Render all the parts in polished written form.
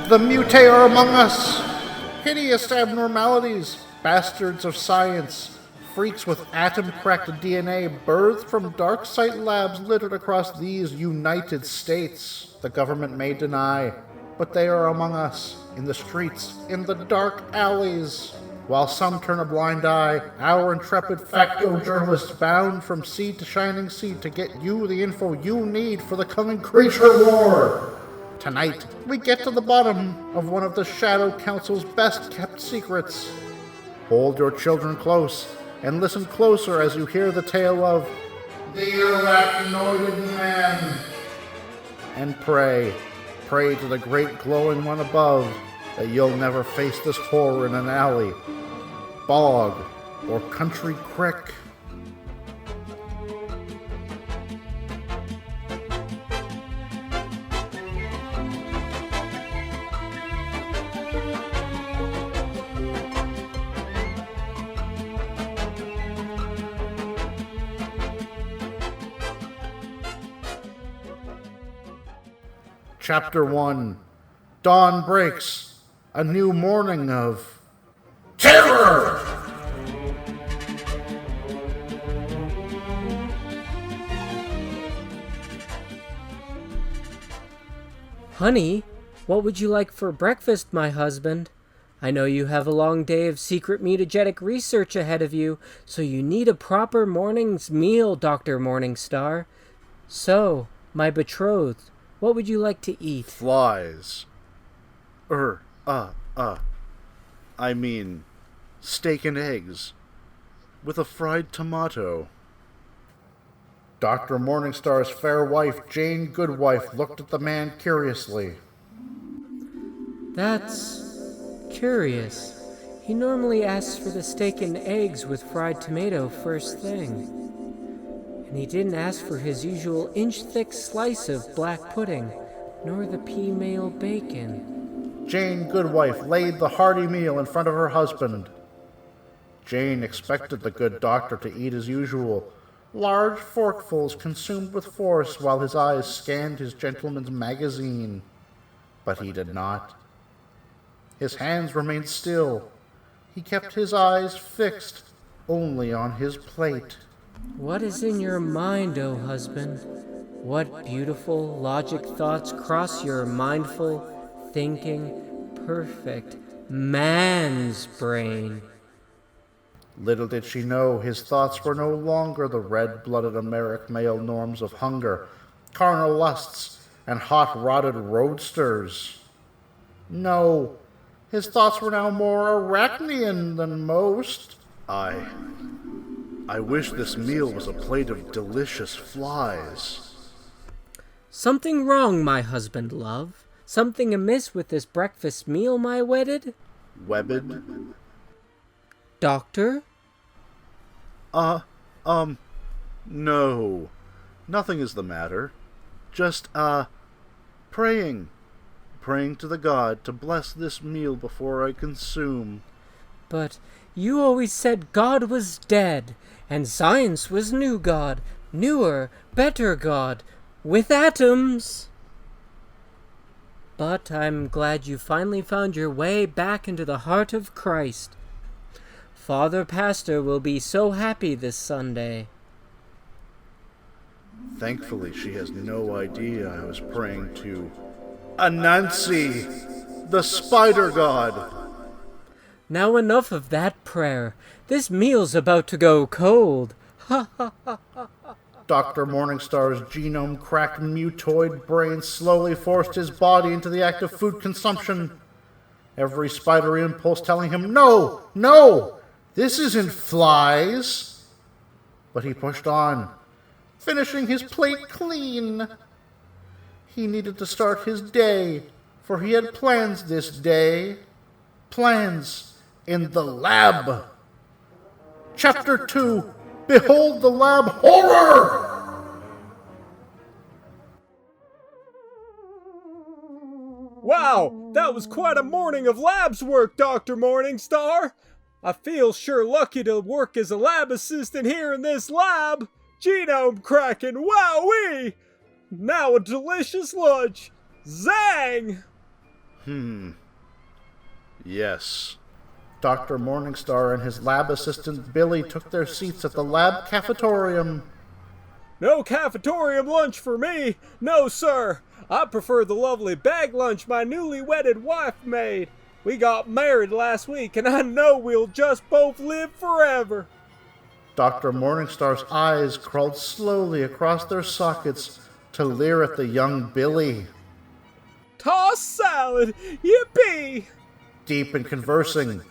The Mutae are among us! Hideous abnormalities, bastards of science, freaks with atom-cracked DNA birthed from dark site labs littered across these United States. The government may deny, but they are among us, in the streets, in the dark alleys. While some turn a blind eye, our intrepid facto journalists bound from sea to shining sea to get you the info you need for the coming creature war. Tonight, we get to the bottom of one of the Shadow Council's best-kept secrets. Hold your children close and listen closer as you hear the tale of the Arachnoid Man. And pray to the great glowing one above that you'll never face this horror in an alley, bog, or country crick. Chapter 1. Dawn breaks. A new morning of terror! Honey, what would you like for breakfast, my husband? I know you have a long day of secret mutagenic research ahead of you, so you need a proper morning's meal, Dr. Morningstar. So, my betrothed, what would you like to eat? Flies. I mean, steak and eggs. With a fried tomato. Dr. Morningstar's fair wife, Jane Goodwife, looked at the man curiously. That's curious. He normally asks for the steak and eggs with fried tomato first thing. And he didn't ask for his usual inch-thick slice of black pudding, nor the pea-meal bacon. Jane Goodwife laid the hearty meal in front of her husband. Jane expected the good doctor to eat as usual, large forkfuls consumed with force while his eyes scanned his gentleman's magazine. But he did not. His hands remained still. He kept his eyes fixed only on his plate. What is in your mind, O husband? What beautiful, logic thoughts cross your mindful, thinking, perfect man's brain? Little did she know his thoughts were no longer the red-blooded American male norms of hunger, carnal lusts, and hot-rodded roadsters. No, his thoughts were now more Arachnian than most. I wish this meal was a plate of delicious flies. Something wrong, my husband, love? Something amiss with this breakfast meal, my wedded? Webbed? Doctor? No. Nothing is the matter. Just, praying. Praying to the god to bless this meal before I consume. But you always said God was dead, and science was new God, newer, better God, with atoms. But I'm glad you finally found your way back into the heart of Christ. Father Pastor will be so happy this Sunday. Thankfully, she has no idea I was praying to Anansi, the spider god. Now enough of that prayer. This meal's about to go cold. Ha ha ha ha. Dr. Morningstar's genome-cracked mutoid brain slowly forced his body into the act of food consumption. Every spidery impulse telling him, no, this isn't flies. But he pushed on, finishing his plate clean. He needed to start his day, for he had plans this day. Plans in the lab. Chapter 2. Behold the lab horror! Wow, that was quite a morning of labs work, Dr. Morningstar. I feel sure lucky to work as a lab assistant here in this lab. Genome cracking, wowee! Now a delicious lunch. Zang! Yes. Dr. Morningstar and his lab assistant Billy took their seats at the lab cafetorium. No cafetorium lunch for me! No, sir! I prefer the lovely bag lunch my newly wedded wife made. We got married last week, and I know we'll just both live forever. Dr. Morningstar's eyes crawled slowly across their sockets to leer at the young Billy. Toss salad! Yippee! Deep in conversing,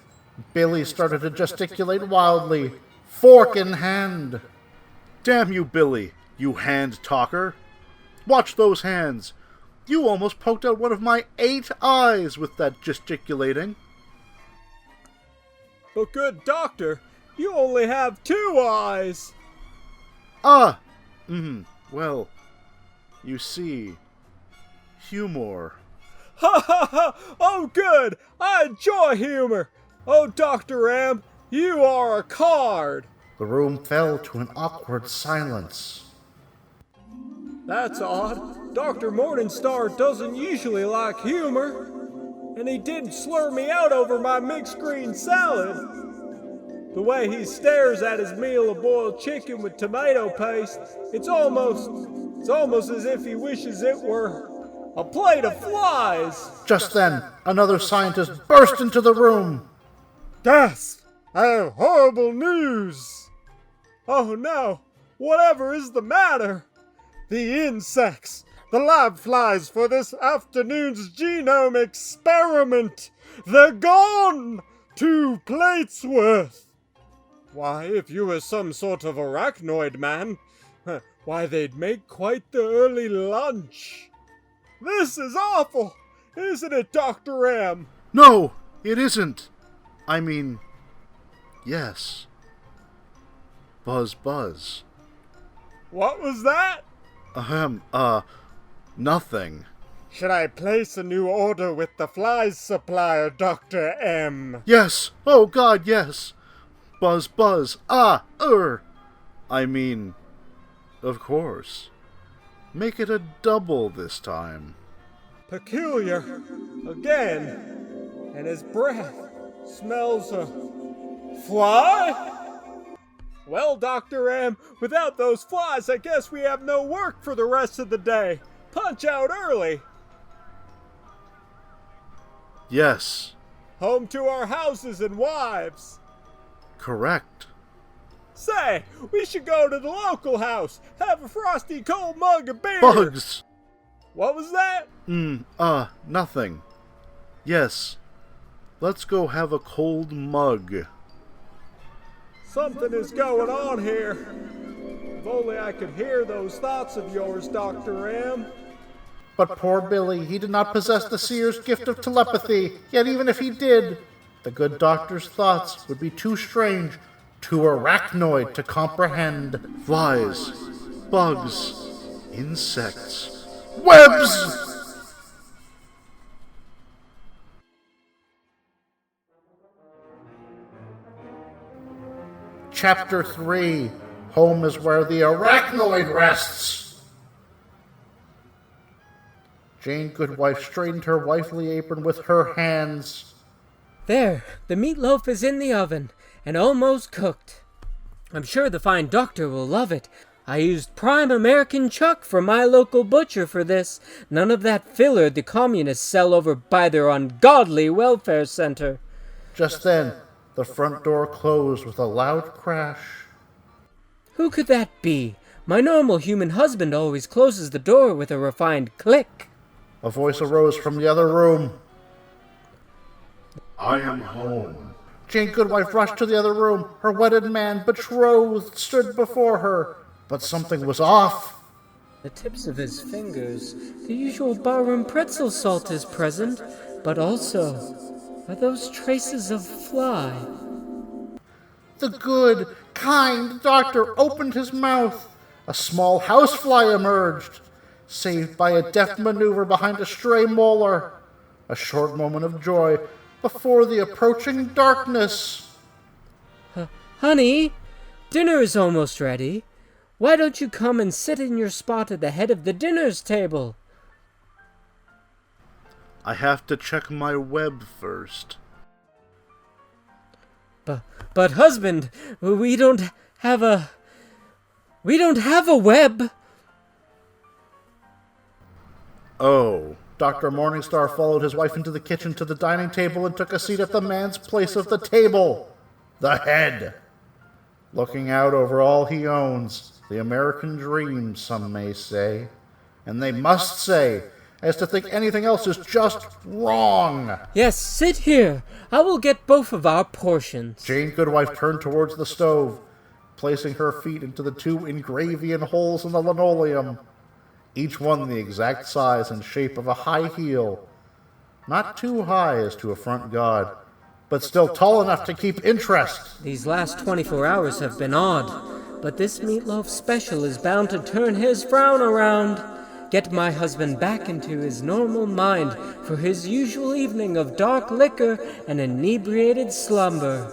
Billy started to gesticulate wildly, fork in hand. Damn you, Billy, you hand talker. Watch those hands. You almost poked out one of my 8 eyes with that gesticulating. But good doctor, you only have 2 eyes. Well, you see, humor. Ha ha ha! Oh good! I enjoy humor! Oh, Dr. M, you are a card! The room fell to an awkward silence. That's odd. Dr. Morningstar doesn't usually like humor. And he did slur me out over my mixed green salad. The way he stares at his meal of boiled chicken with tomato paste, it's almost as if he wishes it were a plate of flies. Just then, another scientist burst into the room. Gasp! I have horrible news! Oh no! Whatever is the matter? The insects! The lab flies for this afternoon's genome experiment! They're gone! 2 plates worth! Why, if you were some sort of arachnoid man, why they'd make quite the early lunch. This is awful! Isn't it, Dr. M? No, it isn't. I mean, yes. Buzz. What was that? Nothing. Should I place a new order with the flies supplier, Dr. M? Yes! Oh God, yes! Buzz. I mean, of course. Make it a double this time. Peculiar. Again. And his breath smells of fly? Well, Dr. M, without those flies, I guess we have no work for the rest of the day. Punch out early. Yes. Home to our houses and wives. Correct. Say, we should go to the local house, have a frosty cold mug of beer. Bugs! What was that? Nothing. Yes. Let's go have a cold mug. Something is going on here. If only I could hear those thoughts of yours, Dr. M. But poor Billy, he did not possess the seer's gift of telepathy. Yet even if he did, the good doctor's thoughts would be too strange, too arachnoid to comprehend. Flies, bugs, insects, webs! Chapter 3. Home is where the arachnoid rests. Jane Goodwife straightened her wifely apron with her hands. There, the meatloaf is in the oven, and almost cooked. I'm sure the fine doctor will love it. I used prime American chuck from my local butcher for this. None of that filler the communists sell over by their ungodly welfare center. Just then, the front door closed with a loud crash. Who could that be? My normal human husband always closes the door with a refined click. A voice arose from the other room. I am home. Jane Goodwife rushed to the other room. Her wedded man, betrothed, stood before her. But something was off. The tips of his fingers, the usual barroom pretzel salt is present, but also are those traces of fly. The good, kind doctor opened his mouth. A small housefly emerged, saved by a deft maneuver behind a stray molar. A short moment of joy before the approaching darkness. Honey, dinner is almost ready. Why don't you come and sit in your spot at the head of the dinner's table? I have to check my web first. But husband, we don't have a web. Oh. Dr. Morningstar followed his wife into the kitchen to the dining table and took a seat at the man's place of the table. The head. Looking out over all he owns, the American dream, some may say. And they must say, as to think anything else is just wrong. Yes, sit here. I will get both of our portions. Jane Goodwife turned towards the stove, placing her feet into the 2 Engravian holes in the linoleum, each one the exact size and shape of a high heel. Not too high as to affront God, but still tall enough to keep interest. These last 24 hours have been odd, but this meatloaf special is bound to turn his frown around. Get my husband back into his normal mind for his usual evening of dark liquor and inebriated slumber.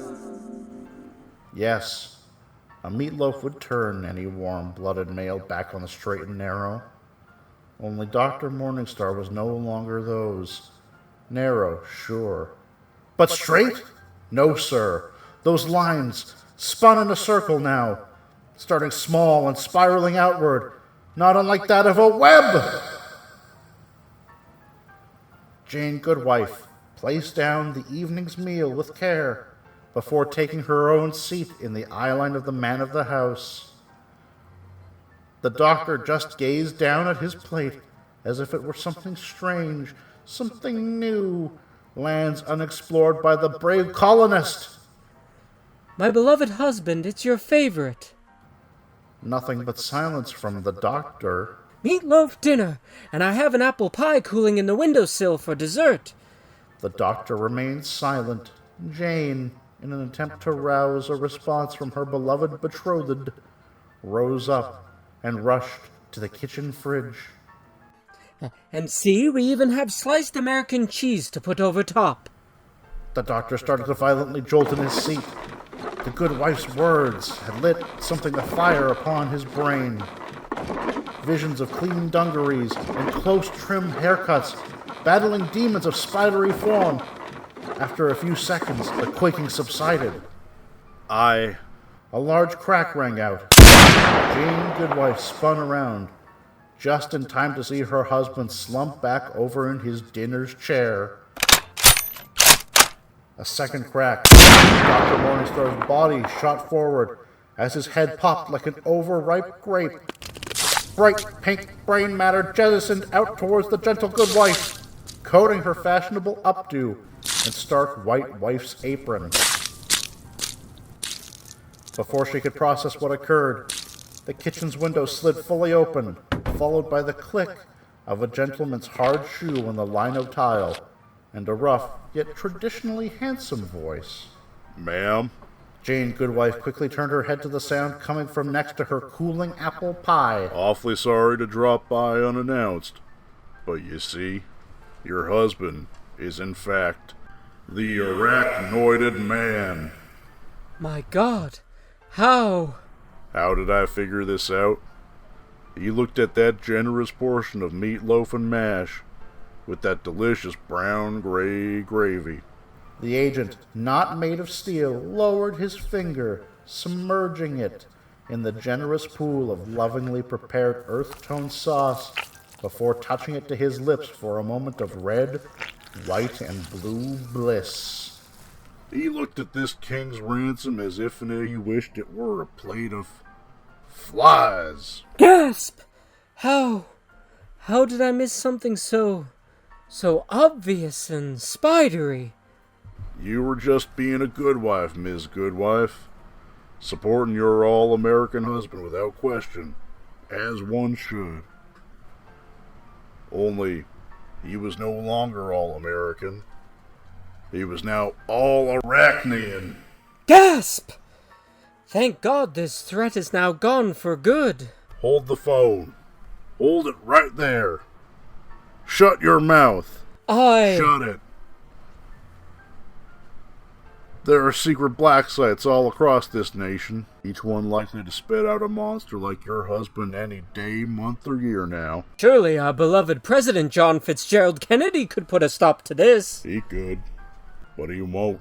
Yes, a meatloaf would turn any warm-blooded male back on the straight and narrow. Only Dr. Morningstar was no longer those. Narrow, sure. But straight? No, sir. Those lines, spun in a circle now, starting small and spiraling outward, not unlike that of a web. Jane Goodwife placed down the evening's meal with care before taking her own seat in the eye line of the man of the house. The doctor just gazed down at his plate as if it were something strange, something new, lands unexplored by the brave colonist. My beloved husband, it's your favorite. Nothing but silence from the doctor. Meatloaf dinner, and I have an apple pie cooling in the windowsill for dessert. The doctor remained silent. Jane, in an attempt to rouse a response from her beloved betrothed, rose up and rushed to the kitchen fridge. And see, we even have sliced American cheese to put over top. The doctor started to violently jolt in his seat. The good wife's words had lit something of fire upon his brain. Visions of clean dungarees and close-trimmed haircuts, battling demons of spidery form. After a few seconds, the quaking subsided. A large crack rang out. Jane Goodwife spun around, just in time to see her husband slump back over in his dinner's chair. A second crack. Dr. Morningstar's body shot forward as his head popped like an overripe grape. Bright pink brain matter jettisoned out towards the gentle Goodwife, coating her fashionable updo and stark white wife's apron. Before she could process what occurred, the kitchen's window slid fully open, followed by the click of a gentleman's hard shoe on the lino tile, and a rough, yet traditionally handsome voice. Ma'am? Jane Goodwife quickly turned her head to the sound coming from next to her cooling apple pie. Awfully sorry to drop by unannounced, but you see, your husband is in fact the arachnoided man. My God, how? How did I figure this out? You looked at that generous portion of meatloaf and mash with that delicious brown-gray gravy. The agent, not made of steel, lowered his finger, submerging it in the generous pool of lovingly prepared earth-tone sauce before touching it to his lips for a moment of red, white, and blue bliss. He looked at this king's ransom as if he wished it were a plate of flies. Gasp! How did I miss something so obvious and spidery? You were just being a good wife, Ms. Goodwife. Supporting your all-American husband without question, as one should. Only, he was no longer all-American. He was now all-Arachnian. Gasp! Thank God this threat is now gone for good. Hold the phone. Hold it right there. Shut your mouth. Shut it. There are secret black sites all across this nation, each one likely to spit out a monster like your husband any day, month, or year now. Surely our beloved President John Fitzgerald Kennedy could put a stop to this. He could, but he won't,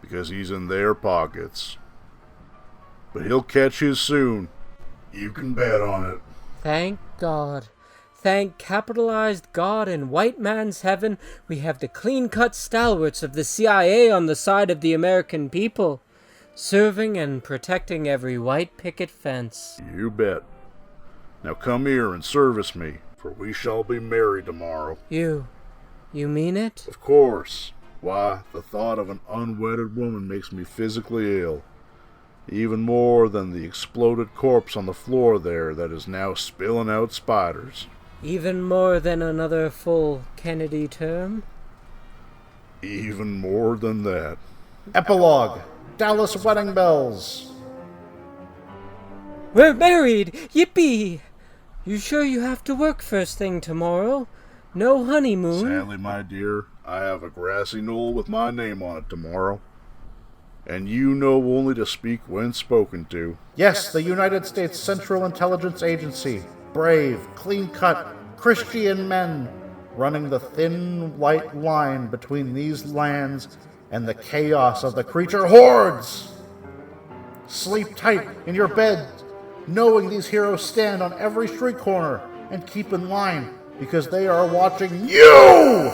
because he's in their pockets. But he'll catch his soon. You can bet on it. Thank God. Thank capitalized God in white man's heaven, we have the clean-cut stalwarts of the CIA on the side of the American people, serving and protecting every white picket fence. You bet. Now come here and service me, for we shall be married tomorrow. You mean it? Of course. Why, the thought of an unwedded woman makes me physically ill. Even more than the exploded corpse on the floor there that is now spilling out spiders. Even more than another full Kennedy term? Even more than that. Epilogue. Dallas Wedding Bells. We're married! Yippee! You sure you have to work first thing tomorrow? No honeymoon? Sadly, my dear, I have a grassy knoll with my name on it tomorrow. And you know only to speak when spoken to. Yes, the United States Central Intelligence Agency. Brave, clean-cut, Christian men running the thin white line between these lands and the chaos of the creature hordes. Sleep tight in your bed, knowing these heroes stand on every street corner and keep in line because they are watching you!